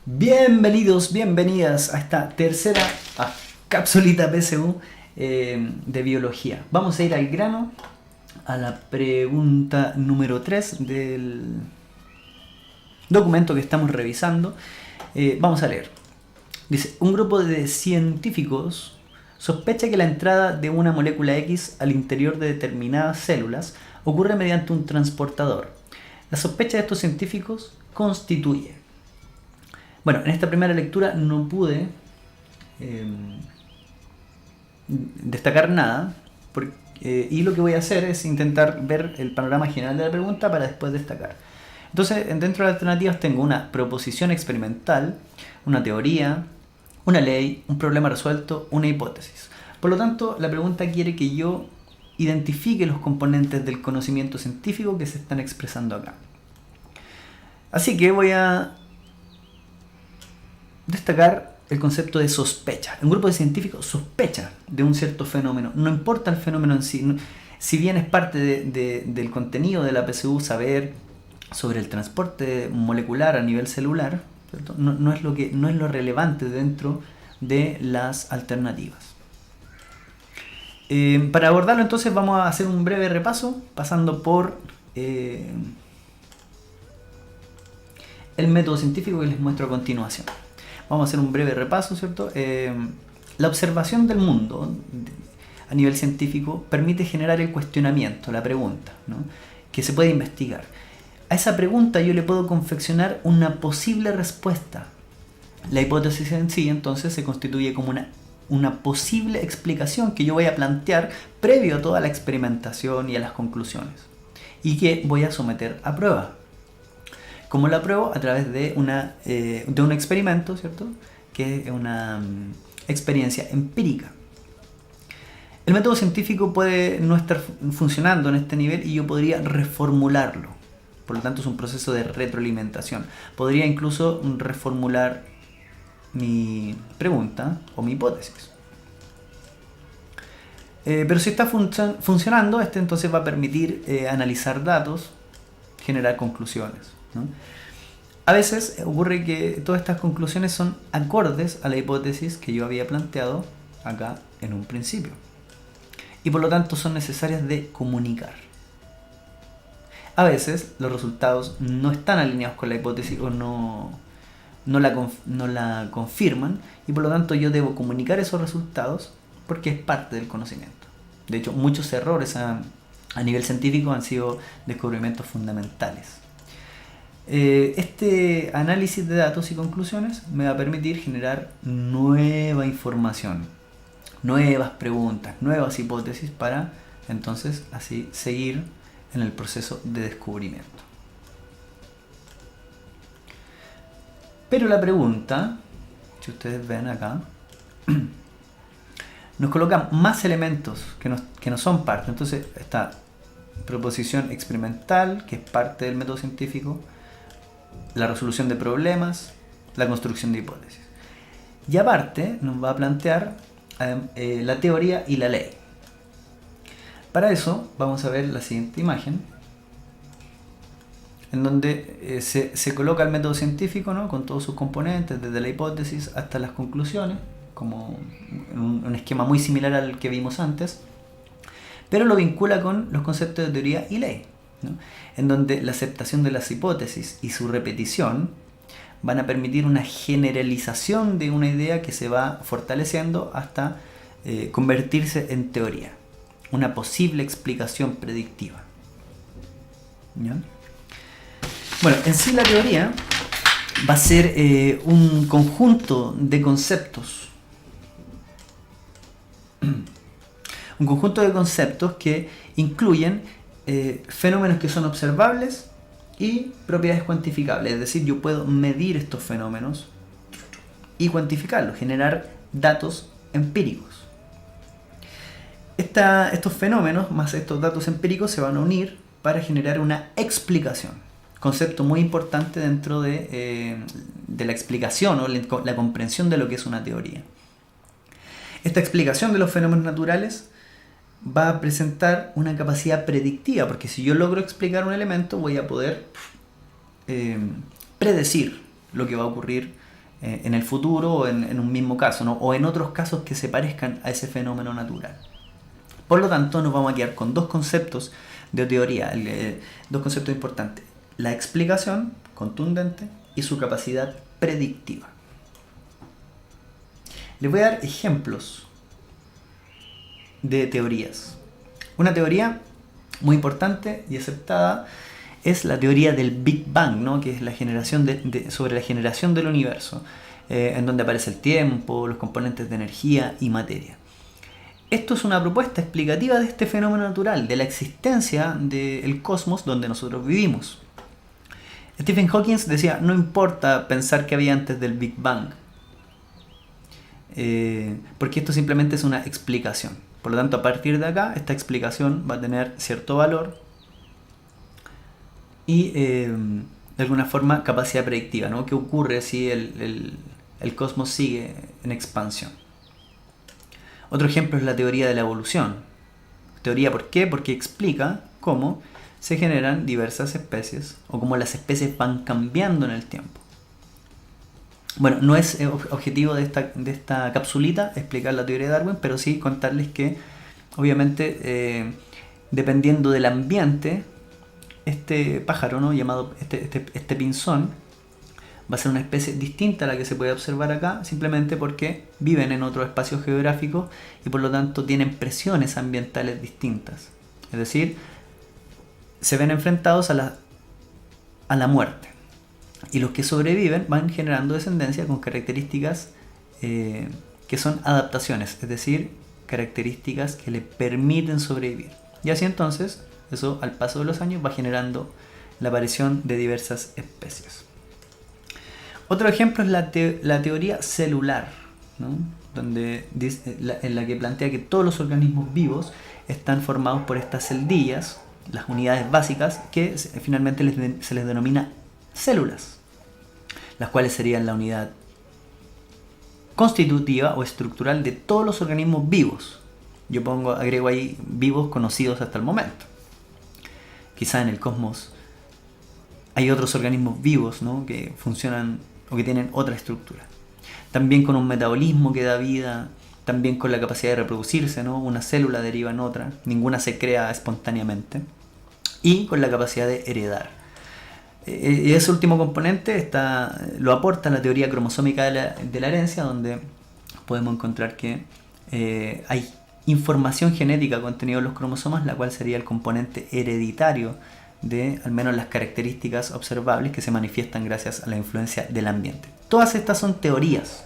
Bienvenidos, bienvenidas a esta tercera capsulita PSU de biología. Vamos a ir al grano, a la pregunta número 3 del documento que estamos revisando. Vamos a leer. Dice, un grupo de científicos sospecha que la entrada de una molécula X al interior de determinadas células ocurre mediante un transportador. La sospecha de estos científicos constituye... Bueno, en esta primera lectura no pude destacar nada y lo que voy a hacer es intentar ver el panorama general de la pregunta para después destacar. Entonces, dentro de las alternativas tengo una proposición experimental, una teoría, una ley, un problema resuelto, una hipótesis. Por lo tanto, la pregunta quiere que yo identifique los componentes del conocimiento científico que se están expresando acá. Así que voy a destacar el concepto de sospecha. Un grupo de científicos sospecha de un cierto fenómeno. No importa el fenómeno en sí. Si bien es parte del contenido de la PSU saber sobre el transporte molecular a nivel celular, ¿cierto? No es lo relevante dentro de las alternativas. Para abordarlo entonces vamos a hacer un breve repaso pasando por el método científico que les muestro a continuación. Vamos a hacer un breve repaso, ¿cierto? La observación del mundo a nivel científico permite generar el cuestionamiento, la pregunta, ¿no? Que se puede investigar. A esa pregunta yo le puedo confeccionar una posible respuesta. La hipótesis en sí entonces se constituye como una posible explicación que yo voy a plantear previo a toda la experimentación y a las conclusiones y que voy a someter a prueba. ¿Cómo la pruebo? A través de un experimento, ¿cierto? Que es una experiencia empírica. El método científico puede no estar funcionando en este nivel y yo podría reformularlo. Por lo tanto, es un proceso de retroalimentación. Podría incluso reformular mi pregunta o mi hipótesis. Pero si está funcionando, entonces va a permitir analizar datos, generar conclusiones, ¿no? A veces ocurre que todas estas conclusiones son acordes a la hipótesis que yo había planteado acá en un principio y por lo tanto son necesarias de comunicar. A veces los resultados no están alineados con la hipótesis o no la confirman y por lo tanto yo debo comunicar esos resultados porque es parte del conocimiento. De hecho, muchos errores a nivel científico han sido descubrimientos fundamentales. Este análisis de datos y conclusiones me va a permitir generar nueva información, nuevas preguntas, nuevas hipótesis para entonces así seguir en el proceso de descubrimiento. Pero la pregunta, si ustedes ven acá, nos coloca más elementos que no son parte. Entonces está proposición experimental, que es parte del método científico, la resolución de problemas, la construcción de hipótesis. Y aparte nos va a plantear la teoría y la ley. Para eso vamos a ver la siguiente imagen, en donde se coloca el método científico, ¿no? Con todos sus componentes, desde la hipótesis hasta las conclusiones, como un esquema muy similar al que vimos antes, pero lo vincula con los conceptos de teoría y ley, ¿no? En donde la aceptación de las hipótesis y su repetición van a permitir una generalización de una idea que se va fortaleciendo hasta convertirse en teoría, una posible explicación predictiva. ¿Ya? Bueno, en sí la teoría va a ser un conjunto de conceptos. Un conjunto de conceptos que incluyen fenómenos que son observables y propiedades cuantificables. Es decir, yo puedo medir estos fenómenos y cuantificarlos, generar datos empíricos. Estos fenómenos más estos datos empíricos se van a unir para generar una explicación. Concepto muy importante dentro de la explicación o la comprensión de lo que es una teoría. Esta explicación de los fenómenos naturales va a presentar una capacidad predictiva, porque si yo logro explicar un elemento voy a poder predecir lo que va a ocurrir en el futuro o en un mismo caso, ¿no? O en otros casos que se parezcan a ese fenómeno natural. Por lo tanto, nos vamos a quedar con dos conceptos de teoría, dos conceptos importantes: la explicación contundente y su capacidad predictiva. Les voy a dar ejemplos de teorías. Una teoría muy importante y aceptada es la teoría del Big Bang, ¿no? Que es la generación sobre la generación del universo, en donde aparece el tiempo, los componentes de energía y materia. Esto es una propuesta explicativa de este fenómeno natural, de la existencia del cosmos donde nosotros vivimos. Stephen Hawking decía: no importa pensar qué había antes del Big Bang, porque esto simplemente es una explicación. Por lo tanto, a partir de acá, esta explicación va a tener cierto valor y de alguna forma capacidad predictiva, ¿no? ¿Qué ocurre si el cosmos sigue en expansión? Otro ejemplo es la teoría de la evolución. ¿Teoría por qué? Porque explica cómo se generan diversas especies o cómo las especies van cambiando en el tiempo. Bueno, no es objetivo de esta capsulita explicar la teoría de Darwin, pero sí contarles que obviamente dependiendo del ambiente, este pájaro, ¿no? llamado este pinzón, va a ser una especie distinta a la que se puede observar acá, simplemente porque viven en otro espacio geográfico y por lo tanto tienen presiones ambientales distintas. Es decir, se ven enfrentados a la muerte. Y los que sobreviven van generando descendencia con características que son adaptaciones, es decir, características que le permiten sobrevivir. Y así entonces, eso al paso de los años va generando la aparición de diversas especies. Otro ejemplo es la teoría celular, ¿no? En la que plantea que todos los organismos vivos están formados por estas celdillas, las unidades básicas, que finalmente se les denomina células, las cuales serían la unidad constitutiva o estructural de todos los organismos vivos. Yo agrego ahí vivos conocidos hasta el momento. Quizá en el cosmos hay otros organismos vivos, ¿no? que funcionan o que tienen otra estructura. También con un metabolismo que da vida, también con la capacidad de reproducirse, ¿no? Una célula deriva en otra, ninguna se crea espontáneamente, y con la capacidad de heredar. Y ese último componente lo aporta la teoría cromosómica de la herencia, donde podemos encontrar que hay información genética contenida en los cromosomas, la cual sería el componente hereditario de al menos las características observables que se manifiestan gracias a la influencia del ambiente. Todas estas son teorías.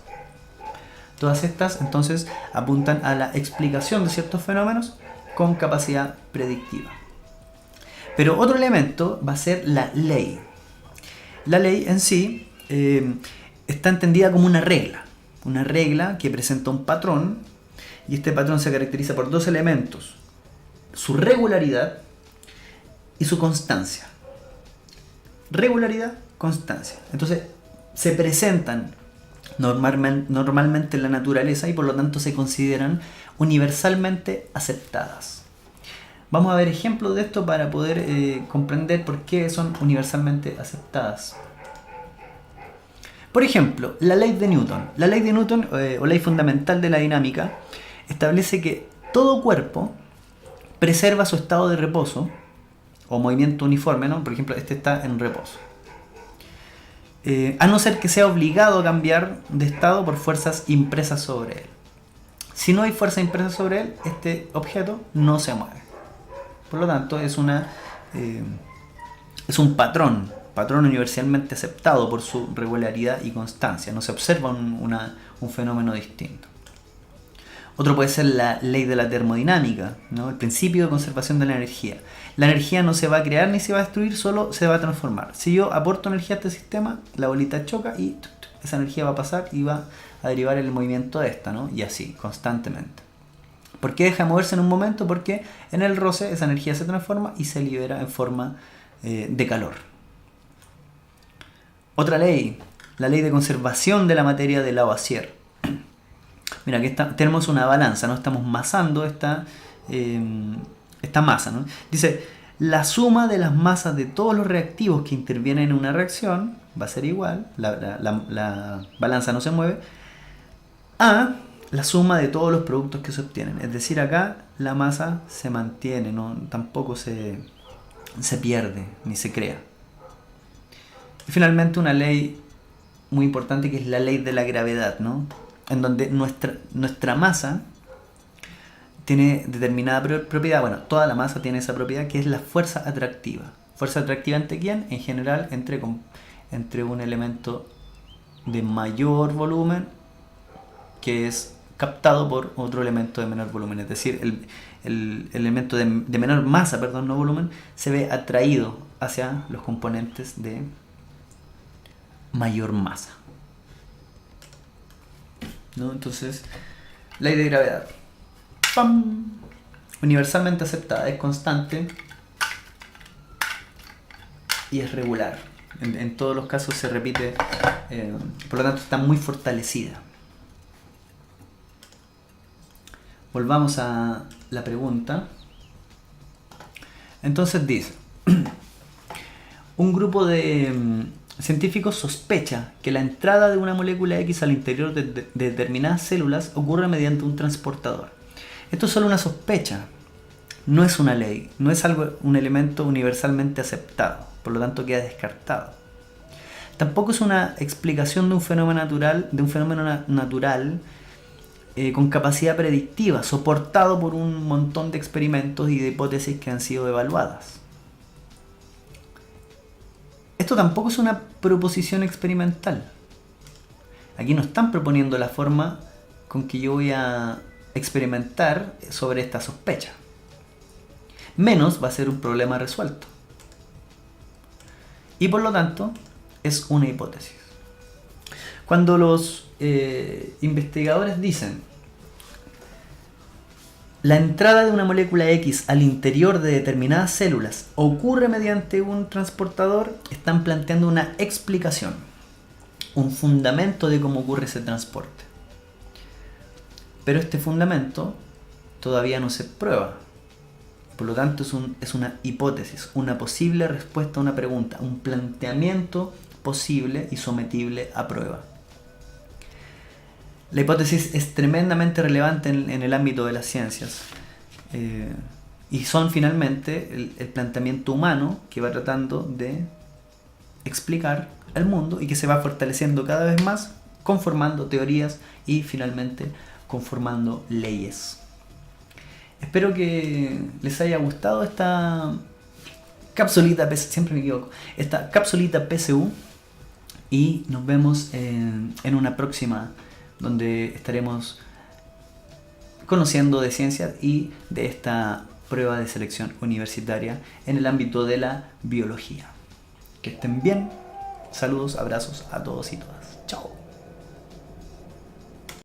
Todas estas entonces apuntan a la explicación de ciertos fenómenos con capacidad predictiva. Pero otro elemento va a ser la ley. La ley en sí está entendida como una regla que presenta un patrón, y este patrón se caracteriza por dos elementos: su regularidad y su constancia. Regularidad, constancia. Entonces se presentan normalmente en la naturaleza y por lo tanto se consideran universalmente aceptadas. Vamos a ver ejemplos de esto para poder comprender por qué son universalmente aceptadas. Por ejemplo, la ley de Newton. La ley de Newton, o ley fundamental de la dinámica, establece que todo cuerpo preserva su estado de reposo o movimiento uniforme, ¿no? Por ejemplo, este está en reposo. A no ser que sea obligado a cambiar de estado por fuerzas impresas sobre él. Si no hay fuerza impresa sobre él, este objeto no se mueve. Por lo tanto, es un patrón universalmente aceptado por su regularidad y constancia. No se observa un fenómeno distinto. Otro puede ser la ley de la termodinámica, ¿no? El principio de conservación de la energía. La energía no se va a crear ni se va a destruir, solo se va a transformar. Si yo aporto energía a este sistema, la bolita choca y esa energía va a pasar y va a derivar el movimiento de esta, ¿no? Y así, constantemente. ¿Por qué deja de moverse en un momento? Porque en el roce esa energía se transforma y se libera en forma de calor. Otra ley, la ley de conservación de la materia de Lavoisier. Mira, aquí tenemos una balanza, ¿no? Estamos masando esta masa, ¿no? Dice, la suma de las masas de todos los reactivos que intervienen en una reacción va a ser igual, la balanza no se mueve, a la suma de todos los productos que se obtienen. Es decir, acá la masa se mantiene, tampoco se pierde ni se crea. Y finalmente una ley muy importante que es la ley de la gravedad, ¿no? En donde nuestra masa tiene determinada propiedad, bueno, toda la masa tiene esa propiedad que es la fuerza atractiva. ¿Fuerza atractiva ante quién? En general entre un elemento de mayor volumen que es captado por otro elemento de menor volumen. Es decir, el elemento de menor masa, no volumen, se ve atraído hacia los componentes de mayor masa, ¿no? Entonces, ley de gravedad. ¡Pam! Universalmente aceptada, es constante y es regular. En todos los casos se repite, por lo tanto está muy fortalecida. Volvamos a la pregunta. Entonces dice, un grupo de científicos sospecha que la entrada de una molécula X al interior de determinadas células ocurre mediante un transportador. Esto es solo una sospecha, no es una ley, no es un elemento universalmente aceptado, por lo tanto queda descartado. Tampoco es una explicación de un fenómeno natural, con capacidad predictiva, soportado por un montón de experimentos y de hipótesis que han sido evaluadas. Esto tampoco es una proposición experimental. Aquí no están proponiendo la forma con que yo voy a experimentar sobre esta sospecha. Menos va a ser un problema resuelto. Y por lo tanto, es una hipótesis. Cuando los investigadores dicen la entrada de una molécula X al interior de determinadas células ocurre mediante un transportador, están planteando una explicación, un fundamento de cómo ocurre ese transporte. Pero este fundamento todavía no se prueba. Por lo tanto, es una hipótesis, una posible respuesta a una pregunta, un planteamiento posible y sometible a prueba. La hipótesis es tremendamente relevante en el ámbito de las ciencias y son finalmente el planteamiento humano que va tratando de explicar el mundo y que se va fortaleciendo cada vez más, conformando teorías y finalmente conformando leyes. Espero que les haya gustado esta capsulita, siempre me equivoco, esta capsulita PSU y nos vemos en una próxima donde estaremos conociendo de ciencias y de esta prueba de selección universitaria en el ámbito de la biología. Que estén bien. Saludos, abrazos a todos y todas. Chao.